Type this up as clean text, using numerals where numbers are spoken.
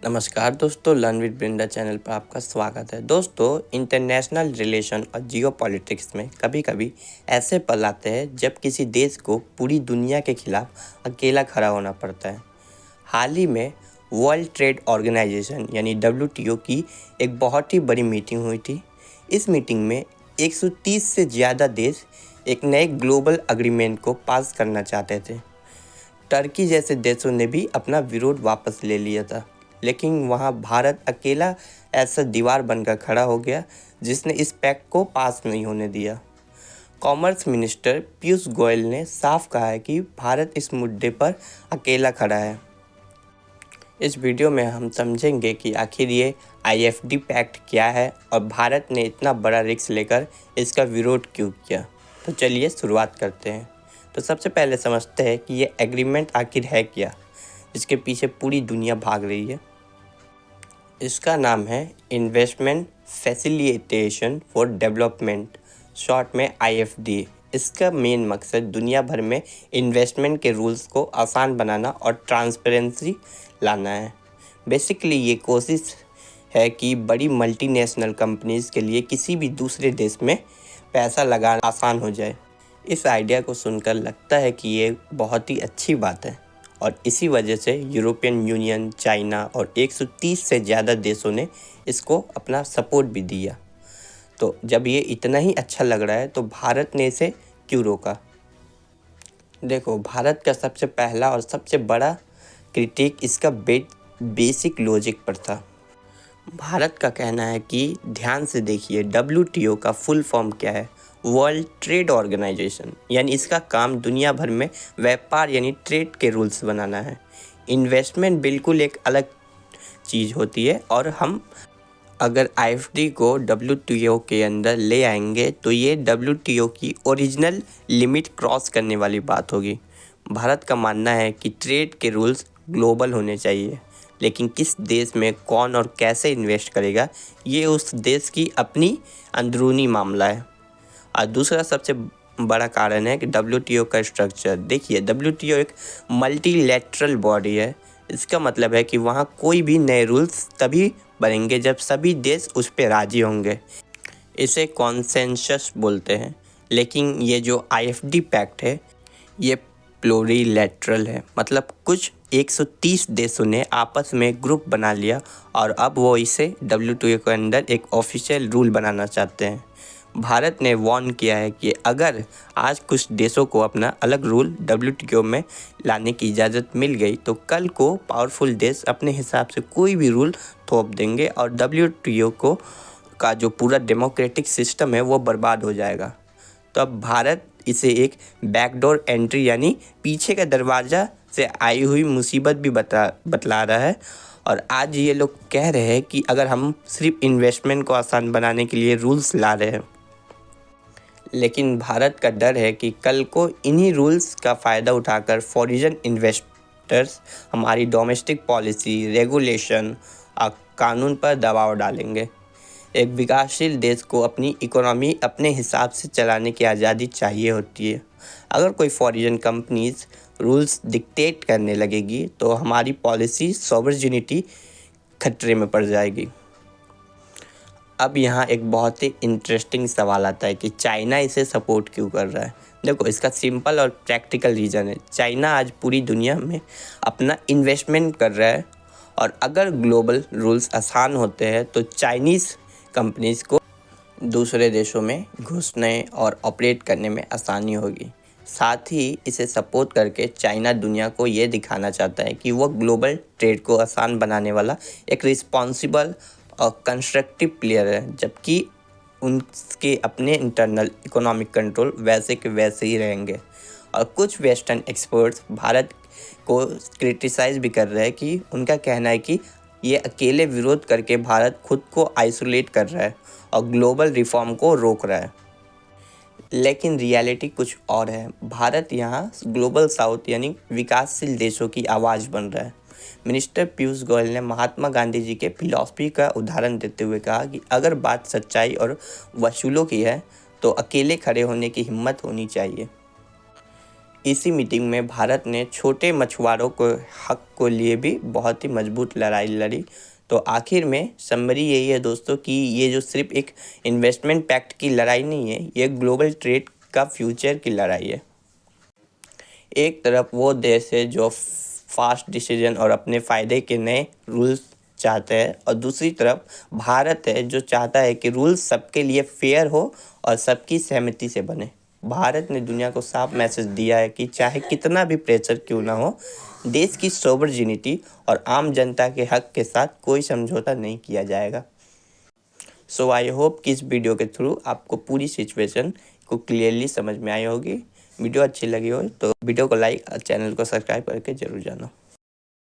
नमस्कार दोस्तों, learn with Brinda channel पर आपका स्वागत है। दोस्तों, इंटरनेशनल रिलेशन और जियोपॉलिटिक्स में कभी कभी ऐसे पल आते हैं जब किसी देश को पूरी दुनिया के खिलाफ अकेला खड़ा होना पड़ता है। हाल ही में वर्ल्ड ट्रेड ऑर्गेनाइजेशन यानी WTO की एक बहुत ही बड़ी मीटिंग हुई थी। इस मीटिंग में 130 से ज़्यादा देश एक नए ग्लोबल एग्रीमेंट को पास करना चाहते थे। टर्की जैसे देशों ने भी अपना विरोध वापस ले लिया था, लेकिन वहाँ भारत अकेला ऐसा दीवार बनकर खड़ा हो गया जिसने इस पैक्ट को पास नहीं होने दिया। कॉमर्स मिनिस्टर पीयूष गोयल ने साफ कहा है कि भारत इस मुद्दे पर अकेला खड़ा है। इस वीडियो में हम समझेंगे कि आखिर ये IFD पैक्ट क्या है और भारत ने इतना बड़ा रिस्क लेकर इसका विरोध क्यों किया। तो चलिए शुरुआत करते हैं। तो सबसे पहले समझते हैं कि ये एग्रीमेंट आखिर है क्या, इसके पीछे पूरी दुनिया भाग रही है। इसका नाम है investment facilitation for development, short में IFD। इसका मेन मकसद दुनिया भर में इन्वेस्टमेंट के रूल्स को आसान बनाना और ट्रांसपेरेंसी लाना है। बेसिकली ये कोशिश है कि बड़ी मल्टीनेशनल कंपनीज़ के लिए किसी भी दूसरे देश में पैसा लगाना आसान हो जाए। इस आइडिया को सुनकर लगता है कि ये बहुत ही अच्छी बात है और इसी वजह से यूरोपियन यूनियन, चाइना और 130 से ज़्यादा देशों ने इसको अपना सपोर्ट भी दिया। तो जब ये इतना ही अच्छा लग रहा है तो भारत ने इसे क्यों रोका? देखो, भारत का सबसे पहला और सबसे बड़ा क्रिटिक इसका बेसिक लॉजिक पर था। भारत का कहना है कि ध्यान से देखिए, WTO का फुल फॉर्म क्या है? वर्ल्ड ट्रेड ऑर्गेनाइजेशन, यानी इसका काम दुनिया भर में व्यापार यानी ट्रेड के रूल्स बनाना है। इन्वेस्टमेंट बिल्कुल एक अलग चीज़ होती है और हम अगर IFD को WTO के अंदर ले आएंगे तो ये WTO की ओरिजिनल लिमिट क्रॉस करने वाली बात होगी। भारत का मानना है कि ट्रेड के रूल्स ग्लोबल होने चाहिए, लेकिन किस देश में कौन और कैसे इन्वेस्ट करेगा ये उस देश की अपनी अंदरूनी मामला है। और दूसरा सबसे बड़ा कारण है कि WTO का स्ट्रक्चर। देखिए, WTO एक मल्टीलैटरल बॉडी है। इसका मतलब है कि वहाँ कोई भी नए रूल्स तभी बनेंगे जब सभी देश उस पर राजी होंगे। इसे कॉन्सेंसस बोलते हैं। लेकिन ये जो IFD पैक्ट है ये प्लूरीलैटरल है, मतलब कुछ 130 देशों ने आपस में ग्रुप बना लिया और अब वो इसे WTO के अंदर एक ऑफिशियल रूल बनाना चाहते हैं। भारत ने वार्न किया है कि अगर आज कुछ देशों को अपना अलग रूल WTO में लाने की इजाज़त मिल गई तो कल को पावरफुल देश अपने हिसाब से कोई भी रूल थोप देंगे और WTO को का जो पूरा डेमोक्रेटिक सिस्टम है वो बर्बाद हो जाएगा। तो अब भारत इसे एक बैकडोर एंट्री यानी पीछे का दरवाज़ा से आई हुई मुसीबत भी बतला रहा है। और आज ये लोग कह रहे हैं कि अगर हम सिर्फ इन्वेस्टमेंट को आसान बनाने के लिए रूल्स ला रहे हैं, लेकिन भारत का डर है कि कल को इन्हीं रूल्स का फ़ायदा उठाकर फॉरेन इन्वेस्टर्स हमारी डोमेस्टिक पॉलिसी, रेगुलेशन और कानून पर दबाव डालेंगे। एक विकासशील देश को अपनी इकोनॉमी अपने हिसाब से चलाने की आज़ादी चाहिए होती है। अगर कोई फॉरेन कंपनीज रूल्स डिक्टेट करने लगेगी तो हमारी पॉलिसी सॉवरेनिटी खतरे में पड़ जाएगी। अब यहाँ एक बहुत ही इंटरेस्टिंग सवाल आता है कि चाइना इसे सपोर्ट क्यों कर रहा है। देखो, इसका सिंपल और प्रैक्टिकल रीज़न है। चाइना आज पूरी दुनिया में अपना इन्वेस्टमेंट कर रहा है और अगर ग्लोबल रूल्स आसान होते हैं तो चाइनीज़ कंपनीज़ को दूसरे देशों में घुसने और ऑपरेट करने में आसानी होगी। साथ ही इसे सपोर्ट करके चाइना दुनिया को ये दिखाना चाहता है कि वो ग्लोबल ट्रेड को आसान बनाने वाला एक रिस्पॉन्सिबल और कंस्ट्रक्टिव प्लेयर है, जबकि उनके अपने इंटरनल इकोनॉमिक कंट्रोल वैसे के वैसे ही रहेंगे। और कुछ वेस्टर्न एक्सपर्ट्स भारत को क्रिटिसाइज़ भी कर रहे हैं कि उनका कहना है कि ये अकेले विरोध करके भारत खुद को आइसोलेट कर रहा है और ग्लोबल रिफॉर्म को रोक रहा है। लेकिन रियलिटी कुछ और है। भारत यहाँ ग्लोबल साउथ यानी विकासशील देशों की आवाज़ बन रहा है। मिनिस्टर पीयूष गोयल ने महात्मा गांधी जी के फिलॉसफी का उदाहरण देते हुए कहा कि अगर बात सच्चाई और वसूलों की है तो अकेले खड़े होने की हिम्मत होनी चाहिए। इसी मीटिंग में भारत ने छोटे मछुआरों को हक को लिए भी बहुत ही मजबूत लड़ाई लड़ी। तो आखिर में समरी यही है दोस्तों कि ये जो सिर्फ एक इन्वेस्टमेंट पैक्ट की लड़ाई नहीं है, ये ग्लोबल ट्रेड का फ्यूचर की लड़ाई है। एक तरफ वो देश है जो फास्ट डिसीजन और अपने फ़ायदे के नए रूल्स चाहते हैं, और दूसरी तरफ भारत है जो चाहता है कि रूल्स सबके लिए फेयर हो और सबकी सहमति से बने। भारत ने दुनिया को साफ मैसेज दिया है कि चाहे कितना भी प्रेशर क्यों ना हो, देश की सोवरेनिटी और आम जनता के हक के साथ कोई समझौता नहीं किया जाएगा। सो आई होप कि इस वीडियो के थ्रू आपको पूरी सिचुएशन को क्लियरली समझ में आई होगी। वीडियो अच्छी लगी हो तो वीडियो को लाइक और चैनल को सब्सक्राइब करके जरूर जाना।